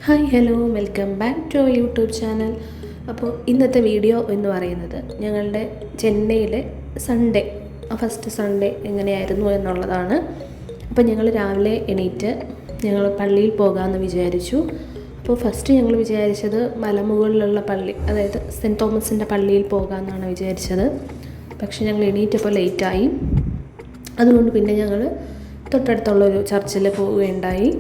Hi hello welcome back to YouTube channel. അപ്പോൾ ഇന്നത്തെ video എന്ന് പറയുന്നത് ഞങ്ങളുടെ ചെന്നൈയിലെ ഫസ്റ്റ് സൺഡേ എങ്ങനെയായിരുന്നു എന്നുള്ളതാണ്. അപ്പോൾ ഞങ്ങൾ രാവിലെ എണീറ്റ് ഞങ്ങൾ പള്ളിയിൽ പോകാമെന്ന് വിചാരിച്ചു. അപ്പോൾ ഫസ്റ്റ് ഞങ്ങൾ വിചാരിച്ചത് മലമുകളിലുള്ള പള്ളി, അതായത് സെൻറ്റ് തോമസിൻ്റെ പള്ളിയിൽ പോകാമെന്നാണ് വിചാരിച്ചത്. പക്ഷേ ഞങ്ങൾ എണീറ്റപ്പോൾ ലേറ്റായി. അതുകൊണ്ട് പിന്നെ ഞങ്ങൾ തൊട്ടടുത്തുള്ളൊരു ചർച്ചിൽ പോവുകയുണ്ടായി.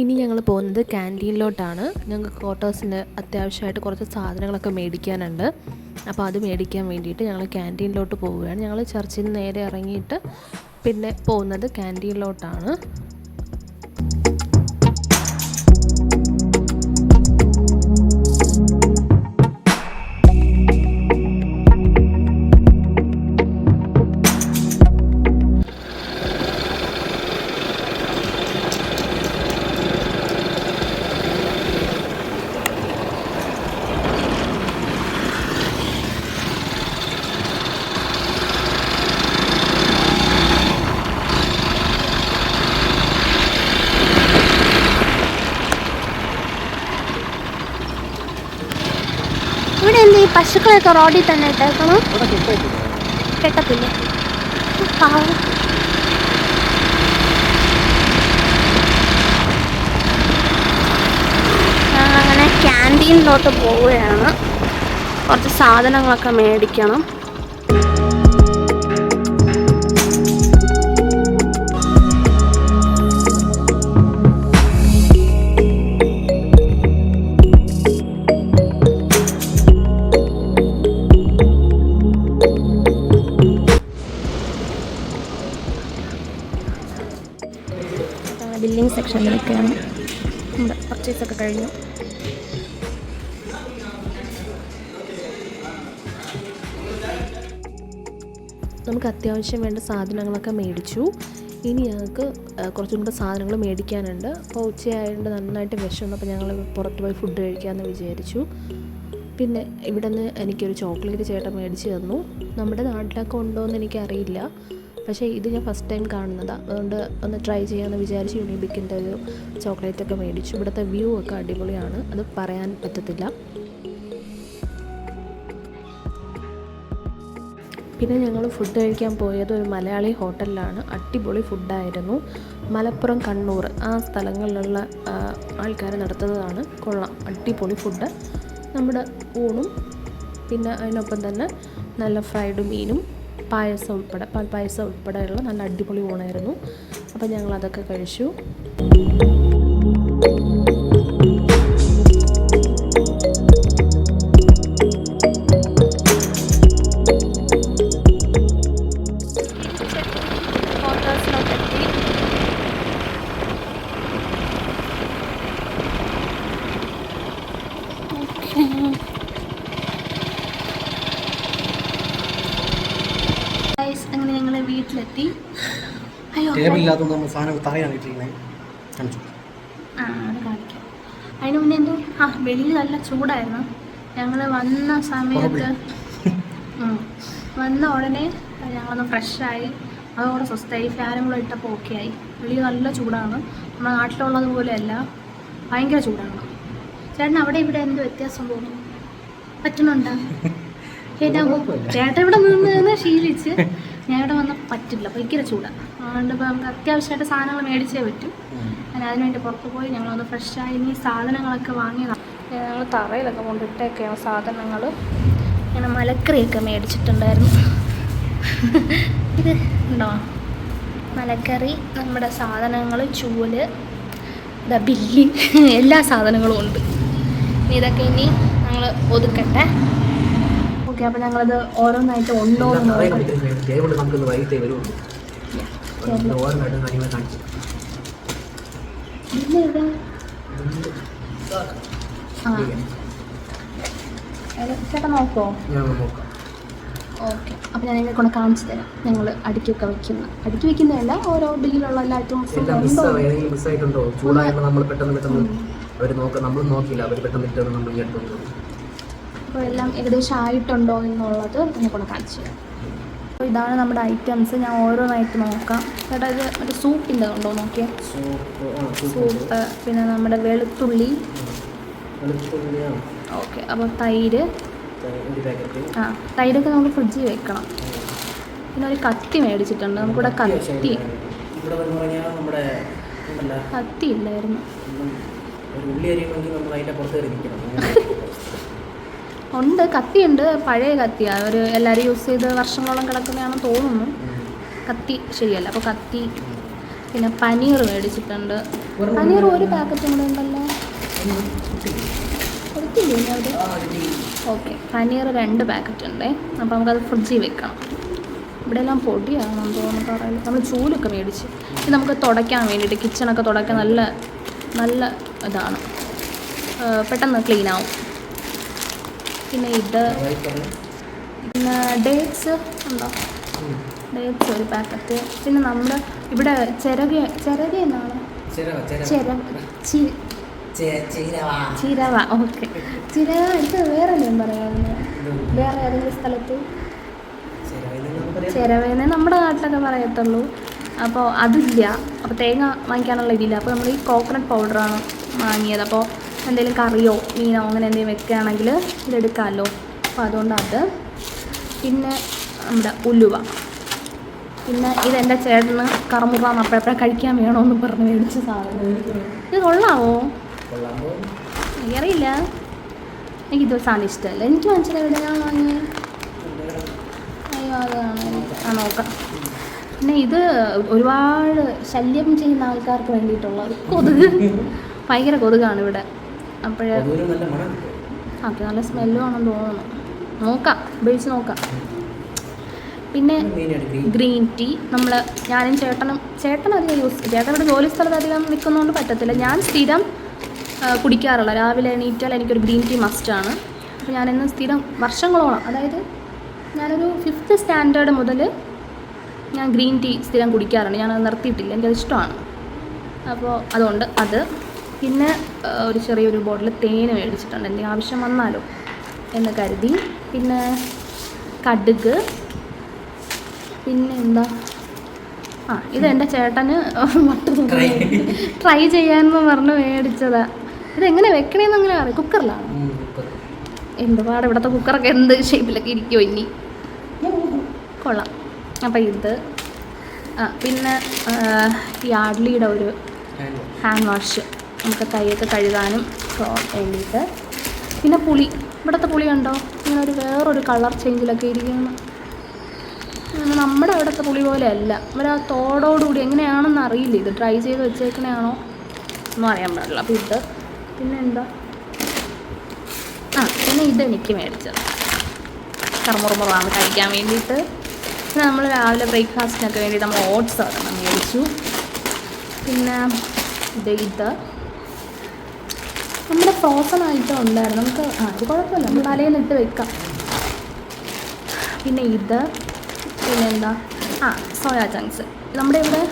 ഇനി ഞങ്ങൾ പോകുന്നത് ക്യാൻറ്റീനിലോട്ടാണ്. ഞങ്ങൾക്ക് ക്വാർട്ടേഴ്സിന് അത്യാവശ്യമായിട്ട് കുറച്ച് സാധനങ്ങളൊക്കെ മേടിക്കാനുണ്ട്. അപ്പോൾ അത് മേടിക്കാൻ വേണ്ടിയിട്ട് ഞങ്ങൾ ക്യാൻറ്റീനിലോട്ട് പോവുകയാണ്. ഞങ്ങൾ ചർച്ചിൽ നിന്ന് നേരെ ഇറങ്ങിയിട്ട് പിന്നെ പോകുന്നത് ക്യാൻറ്റീനിലോട്ടാണ്. ഇവിടെ എന്ത് ഈ പശുക്കളൊക്കെ റോഡിൽ തന്നെ ഇട്ടേക്കണം? കെട്ടത്തില്ല. അങ്ങനെ ക്യാൻറ്റീനിലോട്ട് പോവുകയാണ്. കുറച്ച് സാധനങ്ങളൊക്കെ മേടിക്കണം. ബില്ലിംഗ് സെക്ഷനിലൊക്കെയാണ്. നമ്മുടെ പർച്ചേസൊക്കെ കഴിഞ്ഞു. നമുക്ക് അത്യാവശ്യം വേണ്ട സാധനങ്ങളൊക്കെ മേടിച്ചു. ഇനി ഞങ്ങൾക്ക് കുറച്ചും കൂടെ സാധനങ്ങൾ മേടിക്കാനുണ്ട്. അപ്പോൾ ഉച്ചയായതുകൊണ്ട് നന്നായിട്ട് വിശന്നു. അപ്പോൾ ഞങ്ങൾ പുറത്ത് പോയി ഫുഡ് കഴിക്കാമെന്ന് വിചാരിച്ചു. പിന്നെ ഇവിടെ നിന്ന് എനിക്കൊരു ചോക്ലേറ്റ് ചേട്ടൻ മേടിച്ച് തന്നു. നമ്മുടെ നാട്ടിലൊക്കെ ഉണ്ടോ എന്ന് എനിക്കറിയില്ല, പക്ഷേ ഇത് ഞാൻ ഫസ്റ്റ് ടൈം കാണുന്നതാണ്. അതുകൊണ്ട് ഒന്ന് ട്രൈ ചെയ്യാമെന്ന് വിചാരിച്ച് യൂണിബിക്കിൻ്റെ ഒരു ചോക്ലേറ്റൊക്കെ മേടിച്ചു. ഇവിടുത്തെ വ്യൂ ഒക്കെ അടിപൊളിയാണ്, അത് പറയാൻ പറ്റത്തില്ല. പിന്നെ ഞങ്ങൾ ഫുഡ് കഴിക്കാൻ പോയത് ഒരു മലയാളി ഹോട്ടലിലാണ്. അടിപൊളി ഫുഡായിരുന്നു. മലപ്പുറം, കണ്ണൂർ ആ സ്ഥലങ്ങളിലുള്ള ആൾക്കാർ നടത്തുന്നതാണ്. കൊള്ളാം, അടിപൊളി ഫുഡ്. നമ്മുടെ ഊണും പിന്നെ അതിനൊപ്പം തന്നെ നല്ല ഫ്രൈഡ് മീനും പായസം ഉൾപ്പെടെ, പാൽപ്പായസം ഉൾപ്പെടെയുള്ള നല്ല അടിപൊളി ഊണായിരുന്നു. അപ്പോൾ ഞങ്ങളതൊക്കെ കഴിച്ചു. അങ്ങനെ ഞങ്ങൾ വീട്ടിലെത്തി. അത് കാണിക്കാം. അതിന് മുന്നേ എന്തോ വെളിയിൽ നല്ല ചൂടായിരുന്നു. ഞങ്ങൾ വന്ന സമയത്ത് വന്ന ഉടനെ ഞങ്ങളൊന്ന് ഫ്രഷായി, അതോടെ സ്വസ്ഥമായി. ഫാനും കൂടെ ഇട്ടപ്പോൾ ഓക്കെ ആയി. വെളിയിൽ നല്ല ചൂടാണ്, നമ്മുടെ നാട്ടിലുള്ളത് പോലെയല്ല, ഭയങ്കര ചൂടാണ്. ചേട്ടൻ അവിടെ ഇവിടെ എന്ത് വ്യത്യാസം തോന്നും? പറ്റുന്നുണ്ടോ? ചേട്ടൻ ഇവിടെ നിന്ന് ശീലിച്ച് ഞാൻ ഇവിടെ വന്നാൽ പറ്റില്ല, ഭയങ്കര ചൂടാണ്. അതുകൊണ്ട് ഇപ്പോൾ നമുക്ക് അത്യാവശ്യമായിട്ട് സാധനങ്ങൾ മേടിച്ചേ പറ്റും. ഞാൻ അതിനുവേണ്ടി പുറത്ത് പോയി ഞങ്ങളൊന്ന് ഫ്രഷായി. ഇനി സാധനങ്ങളൊക്കെ വാങ്ങിയതാണ്. ഞങ്ങൾ തറയിലൊക്കെ കൊണ്ടിട്ടൊക്കെയാണ് സാധനങ്ങൾ. ഇങ്ങനെ മലക്കറിയൊക്കെ മേടിച്ചിട്ടുണ്ടായിരുന്നു. ഇത് ഉണ്ടോ മലക്കറി, നമ്മുടെ സാധനങ്ങൾ, ചൂല്, ബില്ല്, എല്ലാ സാധനങ്ങളും ഉണ്ട്. ഇതൊക്കെ ഇനി ഞങ്ങൾ ഒതുക്കട്ടെ. ഓക്കെ, അപ്പോൾ ഞങ്ങളത് ഓരോന്നായിട്ട് ഉണ്ടോ എന്ന് നോക്കാം. ചേട്ടാ നോക്കോ? ഓക്കെ, അപ്പോൾ ഞാൻ നിങ്ങളെ കൊണ്ട് കാണിച്ചു തരാം. ഞങ്ങൾ അടുക്കി വെക്കുന്നതല്ല, ഓരോ ബില്ലിലുള്ള എല്ലാ ഐറ്റംസും അപ്പോൾ എല്ലാം ഏകദേശം ആയിട്ടുണ്ടോ എന്നുള്ളത് എന്നെ കൊണ്ട് കാണിച്ചു തരാം. അപ്പോൾ ഇതാണ് നമ്മുടെ ഐറ്റംസ്. ഞാൻ ഓരോന്നായിട്ട് നോക്കാം. ചേട്ടാ ഇത് മറ്റേ സൂപ്പിൻ്റെ ഉണ്ടോ നോക്കിയേ? സൂപ്പ്, പിന്നെ നമ്മുടെ വെളുത്തുള്ളി. ഓക്കെ, അപ്പോൾ തൈര്. തൈരൊക്കെ നമുക്ക് ഫ്രിഡ്ജിൽ വെക്കണം. പിന്നെ ഒരു കത്തി മേടിച്ചിട്ടുണ്ട്. നമുക്കിവിടെ കത്തി ഇല്ലായിരുന്നു. ഉണ്ട്, കത്തിയുണ്ട്. പഴയ കത്തിയാണ്, ഒരു എല്ലാവരും യൂസ് ചെയ്ത് വർഷങ്ങളോളം കിടക്കുന്നതാണെന്ന് തോന്നുന്നു. കത്തി ശരിയല്ല, അപ്പോൾ കത്തി. പിന്നെ പനീർ മേടിച്ചിട്ടുണ്ട്. പനീർ ഒരു പാക്കറ്റും കൂടെ ഉണ്ടല്ലോ, കൊടുത്തില്ലേ അവിടെ? ഓക്കെ, പനീർ 2 പാക്കറ്റ് ഉണ്ട്. അപ്പോൾ നമുക്കത് ഫ്രിഡ്ജിൽ വെക്കണം. ഇവിടെ എല്ലാം പൊടിയാണെന്ന് തോന്നുന്നു പറയില്ല. നമ്മൾ ചൂലൊക്കെ മേടിച്ച് ഇത് നമുക്ക് തുടയ്ക്കാൻ വേണ്ടിയിട്ട്, കിച്ചണൊക്കെ തുടയ്ക്കാൻ നല്ല നല്ല ഇതാണ്, പെട്ടെന്ന് ക്ലീനാവും. പിന്നെ ഇത്, പിന്നെ ഡേറ്റ്സ് ഉണ്ടോ? ഡേറ്റ്സ് ഒരു പാക്കറ്റ്. പിന്നെ നമ്മുടെ ഇവിടെ ചിരക എന്നാണ് ചിരവ. ഓക്കെ, ചിരവ. ഇത് വേറെ എന്തെങ്കിലും പറയാമായിരുന്നു, വേറെ ഏതെങ്കിലും സ്ഥലത്ത് ചിരവേന്നേ നമ്മുടെ നാട്ടിലൊക്കെ പറയത്തുള്ളൂ. അപ്പോൾ അതില്ല. അപ്പോൾ തേങ്ങ വാങ്ങിക്കാനുള്ള ഇതില്ല. അപ്പോൾ നമ്മൾ ഈ കോക്കനട്ട് പൗഡറാണ് വാങ്ങിയത്. അപ്പോൾ എന്തെങ്കിലും കറിയോ മീനോ അങ്ങനെ എന്തെങ്കിലും വെക്കുകയാണെങ്കിൽ ഇതെടുക്കാമല്ലോ. അപ്പോൾ അതുകൊണ്ട് അത്. പിന്നെ നമ്മുടെ ഉലുവ. പിന്നെ ഇതെൻ്റെ ചേട്ടന് കറമുറാന്ന് അപ്പോഴപ്പോഴും കഴിക്കാൻ വേണമെന്ന് പറഞ്ഞ് മേടിച്ച സാധനം. ഇത് കൊള്ളാമോ? എനിക്കറിയില്ല, എനിക്കിത് സാധനം ഇഷ്ടമല്ല. എനിക്ക് മനസ്സിലാവില്ല, ഞാൻ വാങ്ങി. അയ്യോ, അതാണ് നോക്കാം. പിന്നെ ഇത് ഒരുപാട് ശല്യം ചെയ്യുന്ന ആൾക്കാർക്ക് വേണ്ടിയിട്ടുള്ള കൊതുക്. ഭയങ്കര കൊതുകാണ് ഇവിടെ. അപ്പോഴേ അത് നല്ല സ്മെല്ലും ആണെന്ന് തോന്നുന്നു. നോക്കാം, ഉപയോഗിച്ച് നോക്കാം. പിന്നെ ഗ്രീൻ ടീ. ഞാനും ചേട്ടൻ അധികം ചേട്ടൻ ഇവിടെ ജോലി സ്ഥലത്ത് അധികം നിൽക്കുന്നതുകൊണ്ട് പറ്റത്തില്ല. ഞാൻ സ്ഥിരം കുടിക്കാറുള്ള, രാവിലെ എണീറ്റാൽ എനിക്കൊരു ഗ്രീൻ ടീ മസ്റ്റാണ്. അപ്പോൾ ഞാനിന്ന് സ്ഥിരം വർഷങ്ങളോളം, അതായത് ഞാനൊരു 5th സ്റ്റാൻഡേർഡ് മുതൽ ഞാൻ ഗ്രീൻ ടീ സ്ഥിരം കുടിക്കാറുണ്ട്. ഞാനത് നിർത്തിയിട്ടില്ല, എനിക്കത് ഇഷ്ടമാണ്. അപ്പോൾ അതുകൊണ്ട് അത്. പിന്നെ ഒരു ചെറിയൊരു ബോട്ടിൽ തേന് മേടിച്ചിട്ടുണ്ട്, എന്തെങ്കിലും ആവശ്യം വന്നാലോ എന്ന് കരുതി. പിന്നെ കടുക്. പിന്നെ എന്താ, ഇതെൻ്റെ ചേട്ടന് ട്രൈ ചെയ്യാമെന്ന് പറഞ്ഞ് മേടിച്ചതാണ്. ഇതെങ്ങനെ വെക്കണേന്ന് അങ്ങനെ അറിയാം. കുക്കറിലാണ്. എന്തുപാട് ഇവിടുത്തെ കുക്കറൊക്കെ എന്ത് ഷേപ്പിലൊക്കെ ഇരിക്കുമോ ഇനി. കൊള്ളാം. അപ്പം ഇത്. പിന്നെ യാഡ്ലിയുടെ ഒരു ഹാൻഡ് വാഷ്, നമുക്ക് കൈയൊക്കെ കഴുകാനും വേണ്ടിയിട്ട്. പിന്നെ പുളി. ഇവിടുത്തെ പുളി ഉണ്ടോ ഇങ്ങനെ ഒരു വേറൊരു കളർ ചേഞ്ചിലൊക്കെ ഇരിക്കുന്നു. നമ്മുടെ അവിടുത്തെ പുളി പോലെ അല്ല, ഇവരാ തോടോടുകൂടി എങ്ങനെയാണെന്ന് അറിയില്ല. ഇത് ട്രൈ ചെയ്ത് വെച്ചേക്കണയാണോ ഒന്നും അറിയാൻ പാടില്ല. അപ്പോൾ ഇത്. പിന്നെ എന്താ, പിന്നെ ഇതെനിക്ക് മേടിച്ചത് കറുമുറുമുറാണ് കഴിക്കാൻ വേണ്ടിയിട്ട്. പിന്നെ നമ്മൾ രാവിലെ ബ്രേക്ക്ഫാസ്റ്റിനൊക്കെ വേണ്ടി നമ്മൾ ഓട്സ് ഒരെണ്ണം മേടിച്ചു. പിന്നെ ഇത് നമ്മുടെ ഫ്രോസൺ ഐറ്റം ഉണ്ടായിരുന്നു. നമുക്ക് അത് കുഴപ്പമില്ല, നമ്മൾ തലേന്ന് ഇട്ട് വെക്കാം. പിന്നെ ഇത്. പിന്നെന്താ, സോയാ ചങ്ക്സ്. നമ്മുടെ ഇവിടെ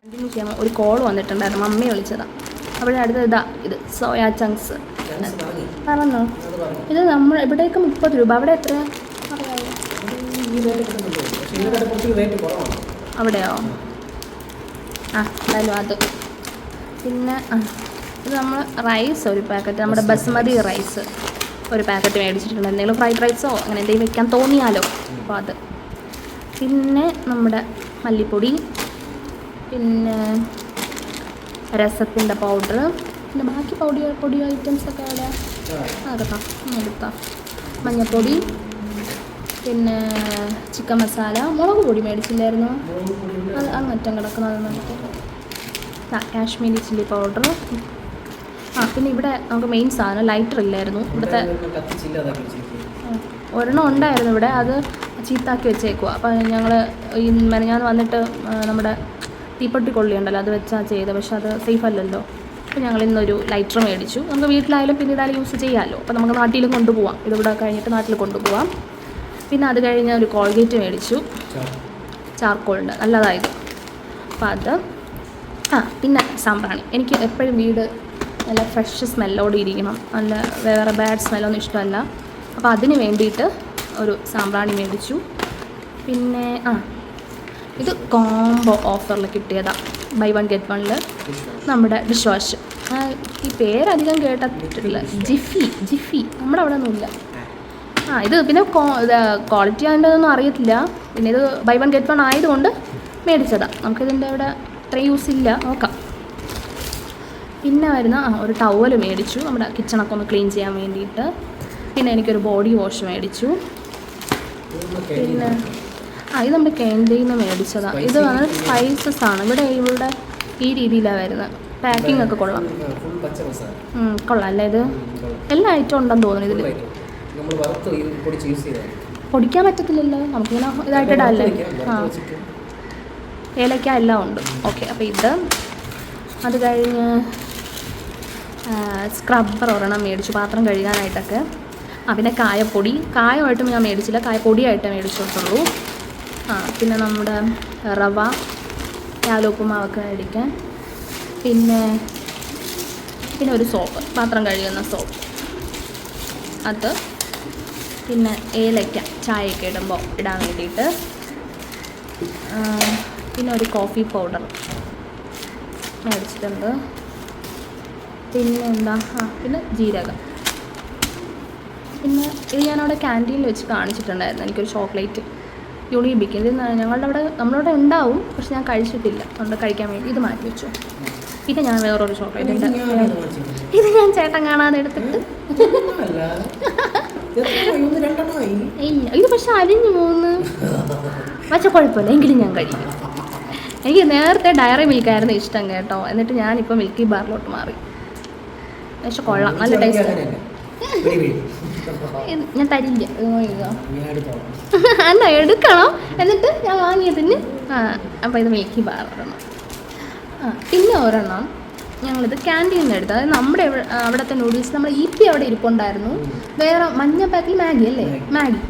കണ്ടിന്യൂ ചെയ്യാൻ ഒരു കോൾ വന്നിട്ടുണ്ടായിരുന്നു, മമ്മി വിളിച്ചതാണ്. അവിടെ അടുത്ത ഇത് സോയാ ചങ്ക്സ് പറഞ്ഞോ. ഇത് നമ്മൾ ഇവിടേക്ക് 30 രൂപ, അവിടെ എത്ര അവിടെയോ? എന്തായാലും അത്. പിന്നെ ഇത് നമ്മൾ റൈസ് ഒരു പാക്കറ്റ്, നമ്മുടെ ബസ്മതി റൈസ് ഒരു പാക്കറ്റ് മേടിച്ചിട്ടുണ്ട്. എന്തെങ്കിലും ഫ്രൈഡ് റൈസോ അങ്ങനെ എന്തെങ്കിലും വെക്കാൻ തോന്നിയാലോ, അപ്പോൾ അത്. പിന്നെ നമ്മുടെ മല്ലിപ്പൊടി. പിന്നെ രസത്തിൻ്റെ പൗഡർ. പിന്നെ ബാക്കി പൊടി ഐറ്റംസൊക്കെ അവിടെ അതെടുക്കാം. മഞ്ഞൾപ്പൊടി. പിന്നെ ചിക്കൻ മസാല. മുളക് പൊടി മേടിച്ചില്ലായിരുന്നു, അത് അങ്ങറ്റം കിടക്കുന്നത്. നമുക്ക് കാശ്മീരി ചില്ലി പൗഡർ. പിന്നെ ഇവിടെ നമുക്ക് മെയിൻ സാധനം ലൈറ്റർ ഇല്ലായിരുന്നു. ഇവിടുത്തെ ഒരെണ്ണം ഉണ്ടായിരുന്നു ഇവിടെ, അത് ചീത്താക്കി വെച്ചേക്കുക. അപ്പോൾ ഞങ്ങൾ ഞാൻ വന്നിട്ട് നമ്മുടെ തീപ്പെട്ടി കൊള്ളി ഉണ്ടല്ലോ അത് വെച്ചാൽ ചെയ്തത്, പക്ഷെ അത് സേഫ് അല്ലല്ലോ. അപ്പോൾ ഞങ്ങൾ ഇന്നൊരു ലൈറ്റർ മേടിച്ചു. നമുക്ക് വീട്ടിലായാലും പിന്നീടായാലും യൂസ് ചെയ്യാമല്ലോ. അപ്പോൾ നമുക്ക് നാട്ടിലും കൊണ്ടുപോകാം, ഇതിവിടെ കഴിഞ്ഞിട്ട് നാട്ടിൽ കൊണ്ടുപോകാം. പിന്നെ അത് കഴിഞ്ഞ് ഒരു കോൾഗേറ്റ് മേടിച്ചു, ചാർക്കോളിൻ്റെ, നല്ലതായത്. അപ്പോൾ അത് പിന്നെ സാമ്പ്രാണി. എനിക്ക് എപ്പോഴും വീട് നല്ല ഫ്രഷ് സ്മെല്ലോടെ ഇരിക്കണം, നല്ല വേറെ ബാഡ് സ്മെല്ലൊന്നും ഇഷ്ടമല്ല. അപ്പോൾ അതിന് വേണ്ടിയിട്ട് ഒരു സാമ്പ്രാണി മേടിച്ചു. പിന്നെ ഇത് കോംബോ ഓഫറിൽ കിട്ടിയതാണ്, ബൈ 1 get 1 നമ്മുടെ ഡിഷ് വാഷ്. ഈ പേരധികം കേട്ടിട്ടില്ല, ജിഫി നമ്മുടെ അവിടെ ഒന്നുമില്ല. ഇത് പിന്നെ ക്വാളിറ്റി അതിൻ്റെതൊന്നും അറിയത്തില്ല. പിന്നെ ഇത് ബൈ 1 get 1 ആയതുകൊണ്ട് മേടിച്ചതാണ്. നമുക്കിതിൻ്റെ ഇവിടെ ഇത്രയും യൂസ് ഇല്ല, നോക്കാം. പിന്നെ വരുന്ന ഒരു ടവൽ മേടിച്ചു, നമ്മുടെ കിച്ചണൊക്കെ ഒന്ന് ക്ലീൻ ചെയ്യാൻ വേണ്ടിയിട്ട്. പിന്നെ എനിക്കൊരു ബോഡി വാഷ് മേടിച്ചു. പിന്നെ ഇത് നമ്മുടെ ക്യാൻറ്റീനിൽ നിന്ന് മേടിച്ചതാണ്. ഇത് വന്ന് സ്പൈസസ് ആണ്. ഇവിടെ ഈ രീതിയിലാണ് വരുന്നത്. പാക്കിംഗ് ഒക്കെ കൊള്ളാം, കൊള്ളാം അല്ലേ? ഇത് എല്ലാ ഐറ്റം ഉണ്ടെന്ന് തോന്നുന്നു ഇതിൽ. പൊടിക്കാൻ പറ്റത്തില്ലല്ലോ, നമുക്കിങ്ങനെ ഇതായിട്ട് ഇടാല്ലേ. ഏലക്ക എല്ലാം ഉണ്ട്. ഓക്കെ, അപ്പോൾ ഇത് അത് കഴിഞ്ഞ് സ്ക്രബ്ബർ ഒരെണ്ണം മേടിച്ചു പാത്രം കഴുകാനായിട്ടൊക്കെ. പിന്നെ കായമായിട്ടും ഞാൻ മേടിച്ചില്ല, കായപ്പൊടിയായിട്ടേ മേടിച്ചിട്ടുള്ളൂ. പിന്നെ നമ്മുടെ റവ, ഉപ്പുമാവൊക്കെ മേടിക്കാൻ. പിന്നെ ഒരു സോപ്പ്, പാത്രം കഴുകുന്ന സോപ്പ്, അത്. പിന്നെ ഏലക്ക ചായയൊക്കെ ഇടുമ്പോൾ ഇടാൻ വേണ്ടിയിട്ട്. പിന്നെ ഒരു കോഫി പൗഡർ മേടിച്ചിട്ടുണ്ട്. പിന്നെ പിന്നെ ജീരകം. പിന്നെ ഇത് ഞാനവിടെ ക്യാൻറ്റീനിൽ വെച്ച് കാണിച്ചിട്ടുണ്ടായിരുന്നു, എനിക്കൊരു ചോക്ലേറ്റ് യൂണിബിക്ക്. ഇത് നമ്മളവിടെ ഉണ്ടാവും, പക്ഷെ ഞാൻ കഴിച്ചിട്ടില്ല, അതുകൊണ്ട് കഴിക്കാൻ വേണ്ടി ഇത് മാറ്റി വെച്ചു. പിന്നെ ഞാൻ വേറൊരു ചോക്ലേറ്റ് ഉണ്ട്, ഇത് ഞാൻ ചേട്ടൻ കാണാതെ എടുത്തിട്ട് ഇല്ല, ഇത് പക്ഷെ അരിഞ്ഞു പോകുന്നു. പക്ഷെ കുഴപ്പമില്ല, എങ്കിലും ഞാൻ കഴിക്കും. എനിക്ക് നേരത്തെ ഡയറി മിൽക്കായിരുന്നു ഇഷ്ടം കേട്ടോ, എന്നിട്ട് ഞാനിപ്പോൾ മിൽക്കി ബാറിലോട്ട് മാറി. പക്ഷെ കൊള്ളാം, നല്ല ടേസ്റ്റ്. ഞാൻ തരില്ല, അല്ല എടുക്കണം. എന്നിട്ട് ഞാൻ വാങ്ങിയതിന് അപ്പോൾ ഇത് മിൽക്കി ബാർ ഒരെണ്ണം. പിന്നെ ഒരെണ്ണം ഞങ്ങളിത് ക്യാൻറ്റീനിൽ നിന്ന് എടുത്തത്. അതായത് നമ്മുടെ അവിടുത്തെ നൂഡിൽസ് നമ്മുടെ EP അവിടെ ഇരിപ്പുണ്ടായിരുന്നു. വേറെ മഞ്ഞ പാക്കിൽ മാഗി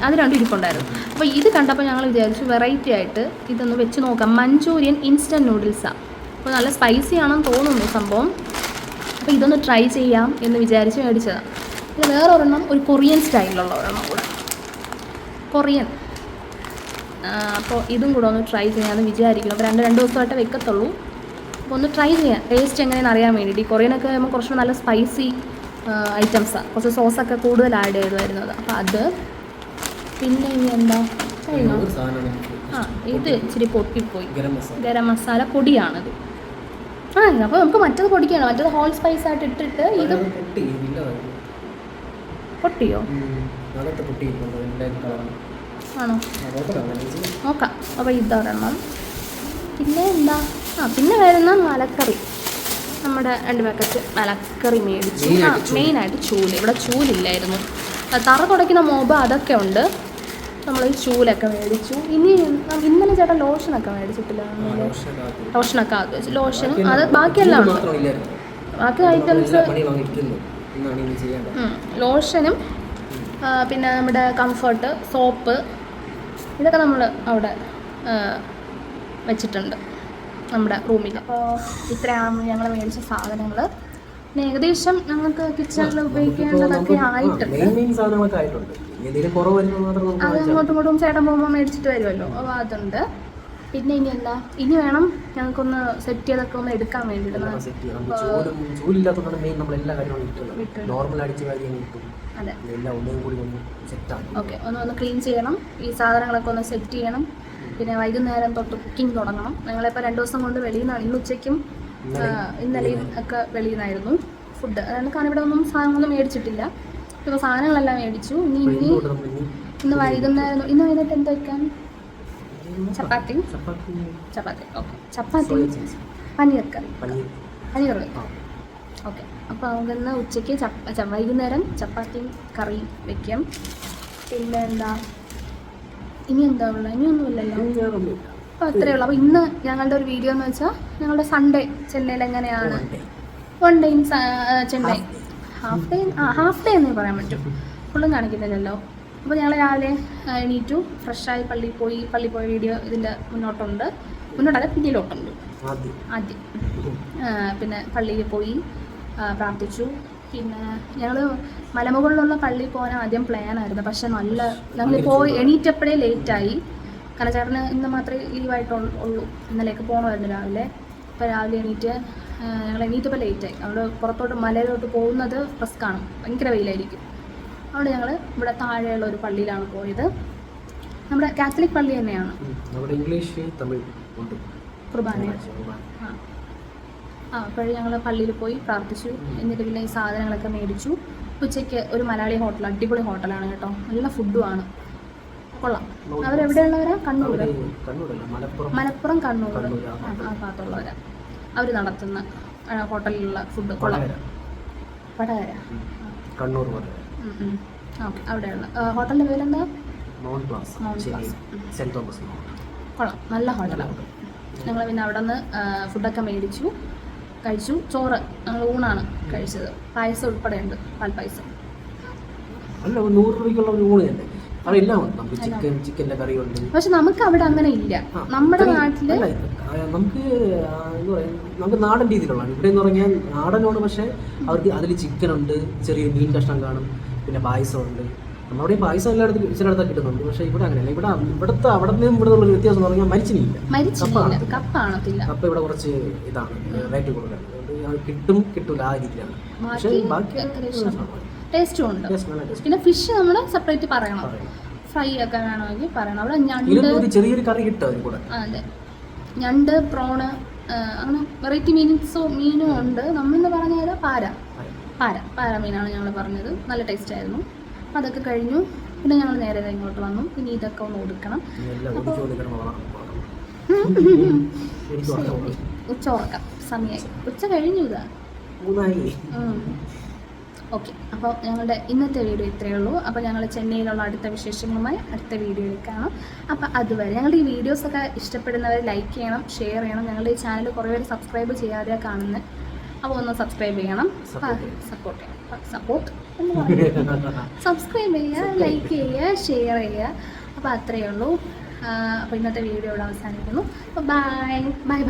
അത് രണ്ടും ഇരിപ്പുണ്ടായിരുന്നു. അപ്പോൾ ഇത് കണ്ടപ്പോൾ ഞങ്ങൾ വിചാരിച്ചു വെറൈറ്റി ആയിട്ട് ഇതൊന്ന് വെച്ച് നോക്കാം. മഞ്ചൂരിയൻ ഇൻസ്റ്റൻറ്റ് നൂഡിൽസാണ്. അപ്പോൾ നല്ല സ്പൈസി ആണെന്ന് തോന്നുന്നു സംഭവം. അപ്പോൾ ഇതൊന്ന് ട്രൈ ചെയ്യാം എന്ന് വിചാരിച്ച് മേടിച്ചതാണ്. പിന്നെ വേറെ ഒരെണ്ണം ഒരു കൊറിയൻ സ്റ്റൈലിലുള്ള ഒരെണ്ണം കൂടെ, കൊറിയൻ. അപ്പോൾ ഇതും കൂടെ ഒന്ന് ട്രൈ ചെയ്യാമെന്ന് വിചാരിക്കുന്നു. അപ്പോൾ രണ്ട് ദിവസമായിട്ട് വെക്കത്തുള്ളൂ. അപ്പോൾ ഒന്ന് ട്രൈ ചെയ്യാം, ടേസ്റ്റ് എങ്ങനെയാണെന്ന് അറിയാൻ വേണ്ടിയിട്ട്. ഈ കൊറിയനൊക്കെ ആകുമ്പോൾ കുറച്ചുകൂടെ നല്ല സ്പൈസി ഐറ്റംസാണ്, കുറച്ച് സോസൊക്കെ കൂടുതൽ ആഡ് ചെയ്ത് വരുന്നത്. അപ്പോൾ അത്. പിന്നെ ഇനി എന്താ കഴിഞ്ഞോ? ഇത് ഇച്ചിരി പൊട്ടിപ്പോയി, ഗരം മസാല പൊടിയാണിത്. അപ്പോൾ നമുക്ക് മറ്റത് പൊടിക്കണം, മറ്റത് ഹോൾ സ്പൈസ് ആയിട്ട് ഇട്ടിട്ട്. ഇത് പൊട്ടിയോ? ആണോ? നോക്കാം. അപ്പോൾ ഇതൊരെണ്ണം. പിന്നെ എന്താ പിന്നെ വരുന്ന മലക്കറി, നമ്മുടെ 2 പാക്കറ്റ് മലക്കറി മേടിച്ചു. മെയിനായിട്ട് ചൂല്. ഇവിടെ ചൂലില്ലായിരുന്നു, തറ തുടയ്ക്കുന്ന മോബ് അതൊക്കെ ഉണ്ട്. നമ്മൾ ഈ ചൂലൊക്കെ മേടിച്ചു. ഇന്നലെ ചേട്ടൻ ലോഷനൊക്കെ മേടിച്ചിട്ടില്ല, ലോഷനൊക്കെ അത് വെച്ചു. ലോഷനും അത് ബാക്കിയെല്ലാം ഉണ്ട്, ബാക്കി ഐറ്റംസ്. ലോഷനും പിന്നെ നമ്മുടെ കംഫർട്ട്, സോപ്പ്, ഇതൊക്കെ നമ്മൾ അവിടെ വെച്ചിട്ടുണ്ട് നമ്മുടെ റൂമിൽ. അപ്പോൾ ഇത്രയാണ് ഞങ്ങൾ മേടിച്ച സാധനങ്ങൾ. പിന്നെ ഏകദേശം ഞങ്ങൾക്ക് കിച്ചണിൽ ഉപയോഗിക്കേണ്ടതൊക്കെ ആയിട്ടുണ്ട്. അത് അങ്ങോട്ടും ഇങ്ങോട്ടും ചേട്ടൻ പോകുമ്പോൾ മേടിച്ചിട്ട് വരുമല്ലോ, അപ്പോൾ അതുണ്ട്. പിന്നെ ഇനി എന്താ, ഇനി വേണം ഞങ്ങൾക്കൊന്ന് സെറ്റ് ചെയ്തൊക്കെ ഒന്ന് എടുക്കാൻ വേണ്ടിയിട്ട്. അതെ, ഓക്കെ. ഒന്ന് ക്ലീൻ ചെയ്യണം, ഈ സാധനങ്ങളൊക്കെ ഒന്ന് സെറ്റ് ചെയ്യണം. പിന്നെ വൈകുന്നേരം തൊട്ട് കുക്കിംഗ് തുടങ്ങണം. ഞങ്ങളിപ്പോൾ 2 ദിവസം കൊണ്ട് വെളിയിൽ നിന്നാണ്, ഇന്ന് ഉച്ചയ്ക്കും ഇന്നലെയും ഒക്കെ വെളിയിൽ നിന്നായിരുന്നു ഫുഡ്. അതായത് കാരണം ഇവിടെ ഒന്നും സാധനങ്ങളൊന്നും മേടിച്ചിട്ടില്ല. ഇപ്പോൾ സാധനങ്ങളെല്ലാം മേടിച്ചു. ഇന്ന് വൈകുന്നേരം എന്താ വയ്ക്കാൻ? ചപ്പാത്തി. ഓക്കെ, ചപ്പാത്തി, പനീർ കറി. ഓക്കെ, അപ്പോൾ നമുക്കിന്ന് ഉച്ചയ്ക്ക് വൈകുന്നേരം ചപ്പാത്തിയും കറിയും വെക്കാം. പിന്നെ എന്താ ഇനി എന്താ ഉള്ളത്? ഇനിയൊന്നുമില്ലല്ലോ. അപ്പോൾ അത്രയേ ഉള്ളൂ. അപ്പോൾ ഇന്ന് ഞങ്ങളുടെ ഒരു വീഡിയോ എന്ന് വെച്ചാൽ ഞങ്ങളുടെ സൺഡേ ചെന്നൈയിൽ എങ്ങനെയാണ്, 1 day in Chennai, half day എന്നേ പറയാൻ പറ്റും, ഫുള്ളും കാണിക്കുന്നില്ലല്ലോ. അപ്പോൾ ഞങ്ങൾ രാവിലെ എണീറ്റു, ഫ്രഷായി പള്ളിയിൽ പോയ വീഡിയോ ഇതിൻ്റെ മുന്നോട്ടല്ല പിന്നിലോട്ടുണ്ട്. ആദ്യം പിന്നെ പള്ളിയിൽ പോയി പ്രാർത്ഥിച്ചു. പിന്നെ ഞങ്ങൾ മലമുകളിലുള്ള പള്ളിയിൽ പോകാൻ ആദ്യം പ്ലാനായിരുന്നു. പക്ഷെ ഞങ്ങൾ എണീറ്റപ്പോഴേ ലേറ്റായി. കാരണം ചേട്ടന് ഇന്ന് മാത്രമേ ലീവായിട്ടുള്ളൂ, ഇന്നലേക്ക് പോകണമായിരുന്നു രാവിലെ. അപ്പോൾ രാവിലെ ഞങ്ങൾ എണീറ്റപ്പോൾ ലേറ്റായി. അവിടെ പുറത്തോട്ട് മലയിലോട്ട് പോകുന്നത് റിസ്ക്കാണ്, ഭയങ്കര വെയിലായിരിക്കും. അവിടെ ഞങ്ങൾ ഇവിടെ താഴെയുള്ള ഒരു പള്ളിയിലാണ് പോയത്. നമ്മുടെ കാത്തലിക് പള്ളി തന്നെയാണ്. ഇംഗ്ലീഷ് തമിഴ് കുർബാന. അപ്പോഴും ഞങ്ങൾ പള്ളിയിൽ പോയി പ്രാർത്ഥിച്ചു. എന്നിട്ട് പിന്നെ ഈ സാധനങ്ങളൊക്കെ മേടിച്ചു. ഉച്ചയ്ക്ക് ഒരു മലയാളി ഹോട്ടൽ, അടിപൊളി ഹോട്ടലാണ് കേട്ടോ, നല്ല ഫുഡുമാണ്, കൊള്ളാം. അവരെവിടെയുള്ളവരാ? മലപ്പുറം കണ്ണൂർ ആ ഭാഗത്തുള്ളവരാ. അവർ നടത്തുന്ന ഹോട്ടലിലുള്ള ഫുഡ് കൊള്ളാം. വടകര കണ്ണൂർ. ഓക്കെ, അവിടെയുള്ള ഹോട്ടലിൻ്റെ പേരെന്താ? മൗണ്ട് പ്ലാസ്. കൊള്ളാം, നല്ല ഹോട്ടലാണ്. ഞങ്ങൾ പിന്നെ അവിടെ നിന്ന് ഫുഡൊക്കെ മേടിച്ചു, കഴിച്ചു. ചോറ് ഞങ്ങൾ ഊണാണ് കഴിച്ചത്, പായസം ഉൾപ്പെടെ ഉണ്ട്, പാൽപ്പായസം. അല്ല, 100 രൂപയ്ക്കുള്ള ഒരു ഊണ് തന്നെ. ചിക്കൻ്റെ കറി ഉണ്ട്. പക്ഷെ നമുക്ക് അവിടെ അങ്ങനെ ഇല്ല. നമ്മുടെ നാട്ടില് നമുക്ക് എന്താ പറയാ, നമുക്ക് നാടൻ രീതിയിലുള്ളതാണ്. ഇവിടെ എന്ന് പറഞ്ഞാൽ നാടനോട്, പക്ഷേ അവർക്ക് അതിൽ ചിക്കൻ ഉണ്ട്, ചെറിയ മീൻ കഷ്ണം കാണും, പിന്നെ പായസം ഉണ്ട്. നമ്മുടെ പായസം എല്ലായിടത്തും ചിലയിടത്തൊക്കെ കിട്ടുന്നുണ്ട്. പക്ഷേ ഇവിടെ അങ്ങനെയല്ല. അവിടെ നിന്നും ഇവിടെ ഉള്ളൊരു വ്യത്യാസം എന്ന് പറഞ്ഞാൽ മരിച്ചിനില്ല. കപ്പ ഇവിടെ കുറച്ച് ഇതാണ്, റേറ്റ് കൂടുതലാണ്. കിട്ടൂല ആ രീതിയിലാണ്. പക്ഷേ ബാക്കി ടേസ്റ്റും ഉണ്ട്. പിന്നെ ഫിഷ് നമ്മൾ സെപ്പറേറ്റ് പറയണം, ഫ്രൈ ഒക്കെ വേണമെങ്കിൽ പറയണം. അവിടെ ഞണ്ട്, ചെറിയൊരു കറി കിട്ടും. അതെ, ഞണ്ട്, പ്രോണ്, അങ്ങനെ വെറൈറ്റി മീനും ഉണ്ട്. നമ്മളെന്ന് പറഞ്ഞാൽ പാര മീനാണ് ഞങ്ങൾ പറഞ്ഞത്. നല്ല ടേസ്റ്റ് ആയിരുന്നു. അതൊക്കെ കഴിഞ്ഞു. പിന്നെ ഞങ്ങൾ നേരെ ഇങ്ങോട്ട് വന്നു. ഇനി ഇതൊക്കെ ഒന്ന് ഒതുക്കണം. ഉച്ച ഉറക്കാം സമയമായി. ഉച്ച കഴിഞ്ഞു ഇതാ. ഓക്കെ, അപ്പോൾ ഞങ്ങളുടെ ഇന്നത്തെ വീഡിയോ ഇത്രയേ ഉള്ളൂ. അപ്പോൾ ഞങ്ങൾ ചെന്നൈയിലുള്ള അടുത്ത വിശേഷങ്ങളുമായി അടുത്ത വീഡിയോയിൽ കാണാം. അപ്പോൾ അതുവരെ ഞങ്ങളുടെ ഈ വീഡിയോസൊക്കെ ഇഷ്ടപ്പെടുന്നവർ ലൈക്ക് ചെയ്യണം, ഷെയർ ചെയ്യണം. ഞങ്ങളുടെ ഈ ചാനൽ കുറേ പേര് സബ്സ്ക്രൈബ് ചെയ്യാതെ കാണുന്നത്. അപ്പോൾ ഒന്ന് സബ്സ്ക്രൈബ് ചെയ്യണം, സപ്പോർട്ട് എന്ന് പറയുന്നത്. സബ്സ്ക്രൈബ് ചെയ്യുക, ലൈക്ക് ചെയ്യുക, ഷെയർ ചെയ്യുക. അപ്പോൾ അത്രയേ ഉള്ളൂ. അപ്പോൾ ഇന്നത്തെ വീഡിയോ ഇവിടെ അവസാനിക്കുന്നു. അപ്പോൾ ബൈ.